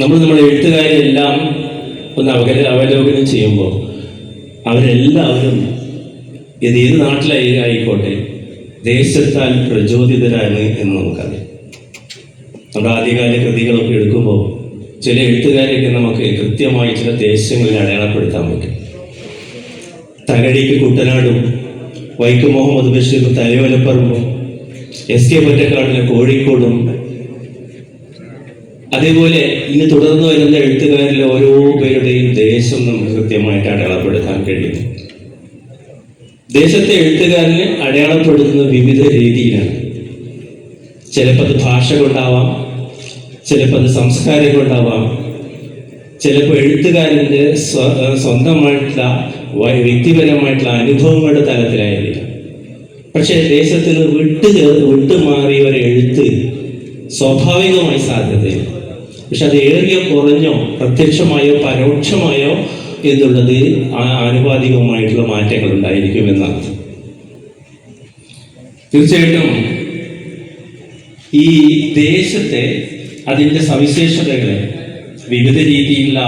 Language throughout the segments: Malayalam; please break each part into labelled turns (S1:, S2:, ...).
S1: നമ്മുടെ എഴുത്തുകാരെല്ലാം ഒന്ന് അവലോകനം ചെയ്യുമ്പോൾ അവരെല്ലാവരും ഇത് ഏത് നാട്ടിലായിക്കോട്ടെ ദേശത്താൽ പ്രചോദിതരാണ് എന്ന് നമുക്കറിയാം. നമ്മുടെ ആദ്യകാല കൃതികളൊക്കെ എടുക്കുമ്പോൾ ചില എഴുത്തുകാരെയൊക്കെ നമുക്ക് കൃത്യമായി ചില ദേശങ്ങളിൽ അടയാളപ്പെടുത്താൻ പറ്റും. തകഴിക്ക് കുട്ടനാടും, വൈക്കം മുഹമ്മദ് ബഷീർ തലയോലപ്പറമ്പും, എസ്.കെ. പൊറ്റക്കാടിന് കോഴിക്കോടും, അതേപോലെ ഇനി തുടർന്ന് വരുന്ന എഴുത്തുകാരിലെ ഓരോ പേരുടെയും ദേശം നമുക്ക് കൃത്യമായിട്ട് അടയാളപ്പെടുത്താൻ കഴിയുന്നു. ദേശത്തെ എഴുത്തുകാരനെ അടയാളപ്പെടുത്തുന്ന വിവിധ രീതിയിലാണ്. ചിലപ്പോൾ അത് ഭാഷ കൊണ്ടാവാം, ചിലപ്പോൾ അത് സംസ്കാരം കൊണ്ടാവാം, ചിലപ്പോൾ എഴുത്തുകാരൻ്റെ സ്വന്തമായിട്ടുള്ള വ്യക്തിപരമായിട്ടുള്ള അനുഭവങ്ങളുടെ തലത്തിലായിരിക്കും. പക്ഷേ ദേശത്തിൽ വിട്ടുമാറിയ ഒരു എഴുത്ത് സ്വാഭാവികമായി സാധ്യതയില്ല. പക്ഷെ അത് ഏറിയോ കുറഞ്ഞോ പ്രത്യക്ഷമായോ പരോക്ഷമായോ എന്നുള്ളത് ആനുപാതികമായിട്ടുള്ള മാറ്റങ്ങൾ ഉണ്ടായിരിക്കും എന്നാണ്. തീർച്ചയായിട്ടും ഈ ദേശത്തെ അതിൻ്റെ സവിശേഷതകളെ വിവിധ രീതിയിലുള്ള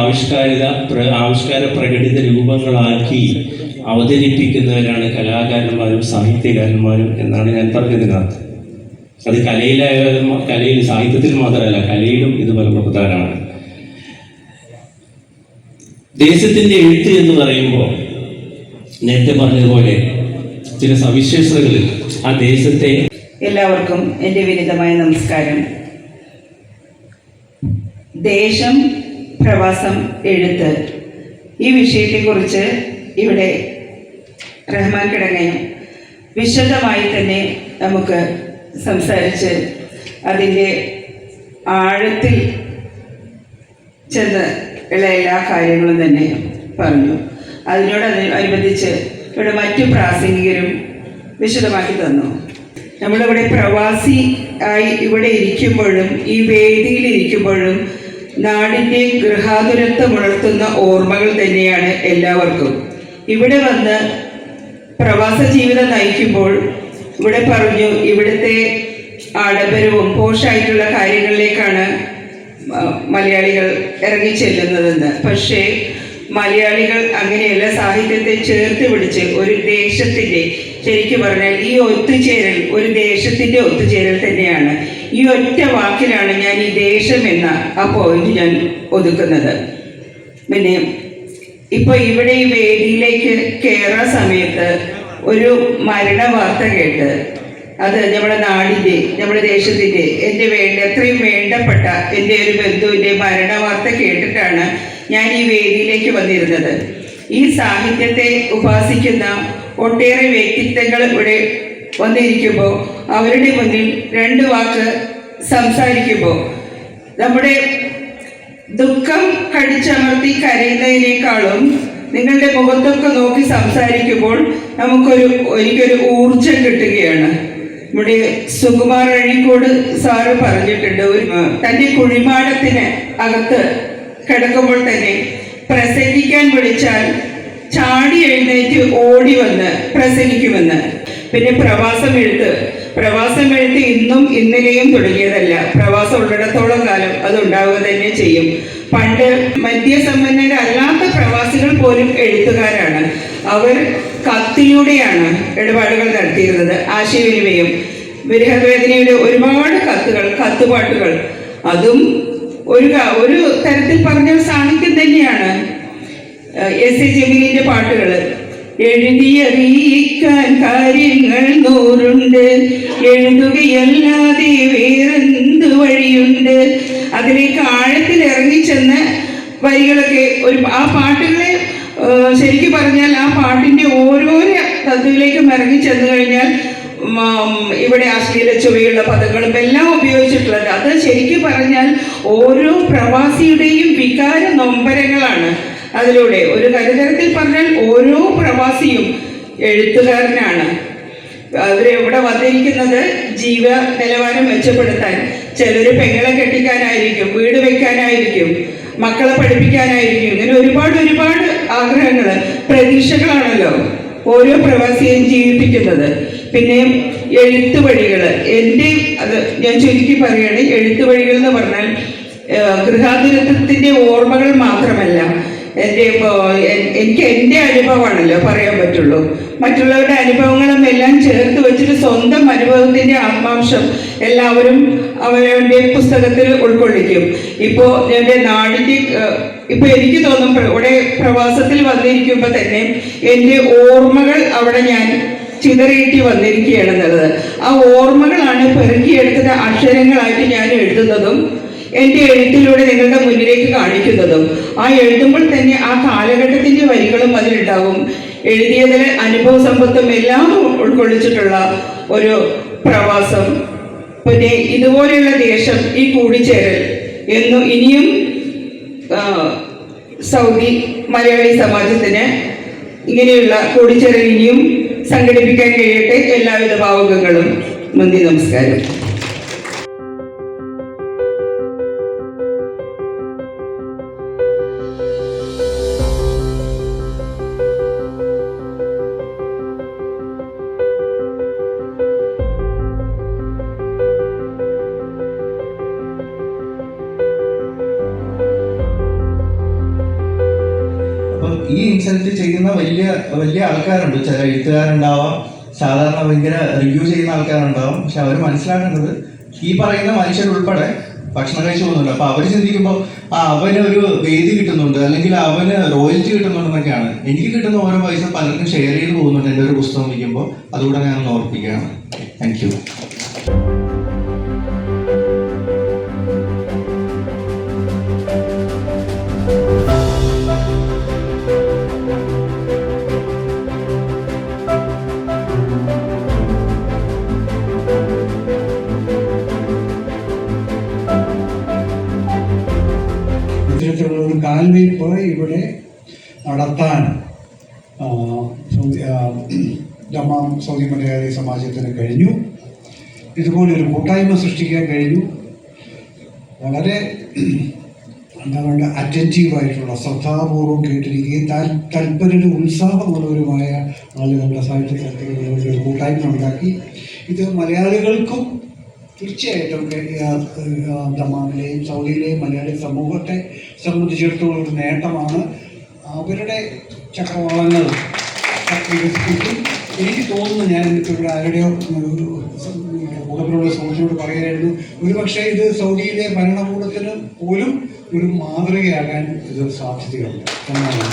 S1: ആവിഷ്കാര പ്രകടിത രൂപങ്ങളാക്കി അവതരിപ്പിക്കുന്നവരാണ് കലാകാരന്മാരും സാഹിത്യകാരന്മാരും എന്നാണ് ഞാൻ പറഞ്ഞതിനകത്ത്. അത് കലയിൽ സാഹിത്യത്തിൽ മാത്രമല്ല, കലയിലും ഇത് വളരെ പ്രധാനമാണ്. ദേശത്തിൻ്റെ എഴുത്ത് എന്ന് പറയുമ്പോൾ നേരത്തെ പറഞ്ഞതുപോലെ ചില സവിശേഷതകളിൽ ആ ദേശത്തെ.
S2: എല്ലാവർക്കും എൻ്റെ വിനീതമായ നമസ്കാരം. ദേശം, പ്രവാസം, എഴുത്ത് ഈ വിഷയത്തെക്കുറിച്ച് ഇവിടെ റഹ്മാൻ കിടങ്ങയും വിശദമായി തന്നെ നമുക്ക് സംസാരിച്ച് അതിൻ്റെ ആഴത്തിൽ ചെന്ന് ഉള്ള എല്ലാ കാര്യങ്ങളും തന്നെ പറഞ്ഞു. അതിനോടനുബന്ധിച്ച് ഇവിടെ മറ്റു പ്രാസംഗികരും വിശദമാക്കി തന്നു. നമ്മളിവിടെ പ്രവാസി ആയി ഇവിടെ ഇരിക്കുമ്പോഴും ഈ വേദിയിൽ ഇരിക്കുമ്പോഴും നാടിൻ്റെ ഗൃഹാതുരത്വമുണർത്തുന്ന ഓർമ്മകൾ തന്നെയാണ് എല്ലാവർക്കും. ഇവിടെ വന്ന് പ്രവാസ ജീവിതം നയിക്കുമ്പോൾ ഇവിടെ പറഞ്ഞു ഇവിടുത്തെ ആഡംബരവും പോഷായിട്ടുള്ള കാര്യങ്ങളിലേക്കാണ് മലയാളികൾ ഇറങ്ങിച്ചെല്ലുന്നതെന്ന്. പക്ഷേ മലയാളികൾ അങ്ങനെയല്ല. സാഹിത്യത്തെ ചേർത്ത് പിടിച്ച് ഒരു ദേശത്തിൻ്റെ, ശരിക്കും പറഞ്ഞാൽ ഈ ഒത്തുചേരൽ ഒരു ദേശത്തിൻ്റെ ഒത്തുചേരൽ തന്നെയാണ്. ഈ ഒറ്റ വാക്കിലാണ് ഞാൻ ഈ ദേശം എന്ന ആ പോയിന്റ് ഞാൻ ഒതുക്കുന്നത്. പിന്നെ ഇപ്പോൾ ഇവിടെ ഈ വേദിയിലേക്ക് കയറുന്ന സമയത്ത് ഒരു മരണ വാർത്ത കേട്ട്, അത് നമ്മുടെ നാടിൻ്റെ, നമ്മുടെ ദേശത്തിൻ്റെ, എത്രയും വേണ്ടപ്പെട്ട എൻ്റെ ഒരു ബന്ധുവിൻ്റെ മരണ വാർത്ത കേട്ടിട്ടാണ് ഞാൻ ഈ വേദിയിലേക്ക് വന്നിരുന്നത്. ഈ സാഹിത്യത്തെ ഉപാസിക്കുന്ന ഒട്ടേറെ വ്യക്തിത്വങ്ങൾ ഇവിടെ വന്നിരിക്കുമ്പോൾ അവരുടെ മുന്നിൽ രണ്ട് വാക്ക് സംസാരിക്കുമ്പോൾ നമ്മുടെ ദുഃഖം കടിച്ചമർത്തി കരയുന്നതിനേക്കാളും നിങ്ങളുടെ മുഖത്തൊക്കെ നോക്കി സംസാരിക്കുമ്പോൾ എനിക്കൊരു ഊർജം കിട്ടുകയാണ്. നമ്മുടെ സുകുമാർ അഴീക്കോട് സാറ് പറഞ്ഞിട്ടുണ്ട്, തൻ്റെ കുഴിമാടത്തിന് അകത്ത് കിടക്കുമ്പോൾ തന്നെ പ്രസംഗിക്കാൻ വിളിച്ചാൽ ചാടി എഴുന്നേറ്റ് ഓടി വന്ന് പ്രസംഗിക്കുമെന്ന്. പിന്നെ പ്രവാസം എഴുത്ത് ഇന്നും ഇന്നലെയും തുടങ്ങിയതല്ല. പ്രവാസം ഉള്ളിടത്തോളം കാലം അത് ഉണ്ടാവുക തന്നെ ചെയ്യും. പണ്ട് മദ്യസമ്പന്നരല്ലാത്ത പ്രവാസികൾ പോലും എഴുത്തുകാരാണ്. അവർ കത്തിലൂടെയാണ് ഇടപാടുകൾ നടത്തിയിരുന്നത്. ആശയവിനിമയം, വിരഹവേദനയുടെ ഒരുപാട് കത്തുപാട്ടുകൾ, അതും ഒരു തരത്തിൽ പറഞ്ഞ സാഹിത്യം തന്നെയാണ്. എസ്.എ. ജമീലിന്റെ പാട്ടുകൾ, എഴുതിയറിയിക്കാൻ കാര്യങ്ങൾ 100 എഴുതുകയല്ലാതെ വേറെന്ത് വഴിയുണ്ട്. അതിലേക്ക് ആഴത്തിൽ ഇറങ്ങിച്ചെന്ന് വരികളൊക്കെ ആ പാട്ടുകളെ ശരിക്കും പറഞ്ഞാൽ ആ പാട്ടിൻ്റെ ഓരോരോ തത്വത്തിലേക്കും ഇറങ്ങിച്ചെന്ന് കഴിഞ്ഞാൽ ഇവിടെ അശ്ലീല ചുവയുള്ള പദങ്ങളും എല്ലാം ഉപയോഗിച്ചിട്ടുള്ളത്. അത് ശരിക്കും പറഞ്ഞാൽ ഓരോ പ്രവാസിയുടെയും വികാര നൊമ്പരങ്ങളാണ്. അതിലൂടെ ഒരു കരുതരത്തിൽ പറഞ്ഞാൽ ഓരോ പ്രവാസിയും എഴുത്തുകാരനാണ്. അവരിവിടെ വന്നിരിക്കുന്നത് ജീവ നിലവാരം മെച്ചപ്പെടുത്താൻ. ചിലർ പെങ്ങളെ കെട്ടിക്കാനായിരിക്കും, വീട് വെക്കാനായിരിക്കും, മക്കളെ പഠിപ്പിക്കാനായിരിക്കും. ഇങ്ങനെ ഒരുപാട് ആഗ്രഹങ്ങൾ, പ്രതീക്ഷകളാണല്ലോ ഓരോ പ്രവാസിയെയും ജീവിപ്പിക്കുന്നത്. പിന്നെ എഴുത്തുവഴികൾ, അത് ഞാൻ ചുരുക്കി പറയുകയാണ്. എഴുത്തുവഴികൾ എന്ന് പറഞ്ഞാൽ ഗൃഹാതുരത്വത്തിൻ്റെ ഓർമ്മകൾ മാത്രമല്ല, എനിക്ക് എൻ്റെ അനുഭവമാണല്ലോ പറയാൻ പറ്റുള്ളൂ. മറ്റുള്ളവരുടെ അനുഭവങ്ങളും എല്ലാം ചേർത്ത് വെച്ചിട്ട് സ്വന്തം അനുഭവത്തിൻ്റെ ആത്മാംശം എല്ലാവരും അവരുടെ പുസ്തകത്തിൽ ഉൾക്കൊള്ളിക്കും. ഇപ്പോൾ എൻ്റെ നാടിൻ്റെ ഇപ്പോൾ എനിക്ക് തോന്നും ഇവിടെ പ്രവാസത്തിൽ വന്നിരിക്കുമ്പോൾ തന്നെ എൻ്റെ ഓർമ്മകൾ അവിടെ ഞാൻ ചിതറിയിട്ട് വന്നിരിക്കുകയാണെന്നുള്ളത്. ആ ഓർമ്മകളാണ് പെറുക്കിയെടുക്കുന്ന അക്ഷരങ്ങളായിട്ട് ഞാൻ എഴുതുന്നതും എൻ്റെ എഴുത്തിലൂടെ നിങ്ങളുടെ മുന്നിലേക്ക് കാണിക്കുന്നതും. ആ എഴുതുമ്പോൾ തന്നെ ആ കാലഘട്ടത്തിൻ്റെ വരികളും അതിലുണ്ടാകും. എഴുതിയതിൽ അനുഭവ സമ്പത്തും എല്ലാം ഉൾക്കൊള്ളിച്ചിട്ടുള്ള ഒരു പ്രവാസം. പിന്നെ ഇതുപോലെയുള്ള ദേശം, ഈ കൂടിച്ചേരൽ ഇനിയും സൗദി മലയാളി സമാജത്തിന് ഇങ്ങനെയുള്ള കൂടിച്ചേരൽ ഇനിയും സംഘടിപ്പിക്കാൻ കഴിയട്ടെ. എല്ലാവിധ ഭാവുകങ്ങളും. നന്ദി, നമസ്കാരം.
S3: ഈ ഇൻസൾട്ട് ചെയ്യുന്ന വലിയ വലിയ ആൾക്കാരുണ്ട്. ചില എഴുത്തുകാരുണ്ടാവാം, സാധാരണ ഭയങ്കര റിവ്യൂ ചെയ്യുന്ന ആൾക്കാരുണ്ടാവും. പക്ഷെ അവർ മനസ്സിലാക്കേണ്ടത് ഈ പറയുന്ന മനുഷ്യരുൾപ്പെടെ ഭക്ഷണം കഴിച്ചു പോകുന്നുണ്ട്. അപ്പോൾ അവർ ചിന്തിക്കുമ്പോൾ അവന് ഒരു വേദി കിട്ടുന്നുണ്ട്, അല്ലെങ്കിൽ അവന് റോയൽറ്റി കിട്ടുന്നുണ്ടെന്നൊക്കെയാണ്. എനിക്ക് കിട്ടുന്ന ഓരോ പൈസ പലർക്കും ഷെയർ ചെയ്ത് പോകുന്നുണ്ട് എൻ്റെ ഒരു പുസ്തകം വിൽക്കുമ്പോൾ. അതുകൂടെ ഞാൻ ഓർപ്പിക്കുകയാണ്. Thank you.
S4: ഇത്തരത്തിലുള്ള ഒരു കാൽവയ്പ് ഇവിടെ നടത്താൻ ദമാം സൗദി മലയാളി സമാജത്തിന് കഴിഞ്ഞു. ഇതുപോലൊരു കൂട്ടായ്മ സൃഷ്ടിക്കാൻ കഴിഞ്ഞു. വളരെ എന്താ പറയുക, അറ്റൻറ്റീവായിട്ടുള്ള, ശ്രദ്ധാപൂർവം കേട്ടിരിക്കുകയും താല്പര്യവും ഉത്സാഹമുള്ളവരുമായ ആളുകളുടെ സാഹിത്യത്തിലുള്ള ഒരു കൂട്ടായ്മ ഉണ്ടാക്കി. ഇത് മലയാളികൾക്കും തീർച്ചയായിട്ടും ദമാമിലെയും സൗദിയിലെയും മലയാളി സമൂഹത്തെ സംബന്ധിച്ചിടത്തോളം ഒരു നേട്ടമാണ്. അവരുടെ ചക്രവാളങ്ങൾ വികസിപ്പിക്കും. എനിക്ക് തോന്നുന്നു, ഞാൻ ഇവിടെ ആരുടെയോ കൂടത്തിലുള്ള സുഹൃത്തിനോട് പറയുകയായിരുന്നു, ഒരുപക്ഷെ ഇത് സൗദിയിലെ ഭരണകൂടത്തിന് പോലും ഒരു മാതൃകയാകാൻ ഇത് സാധ്യതയുണ്ട് എന്നാണ്.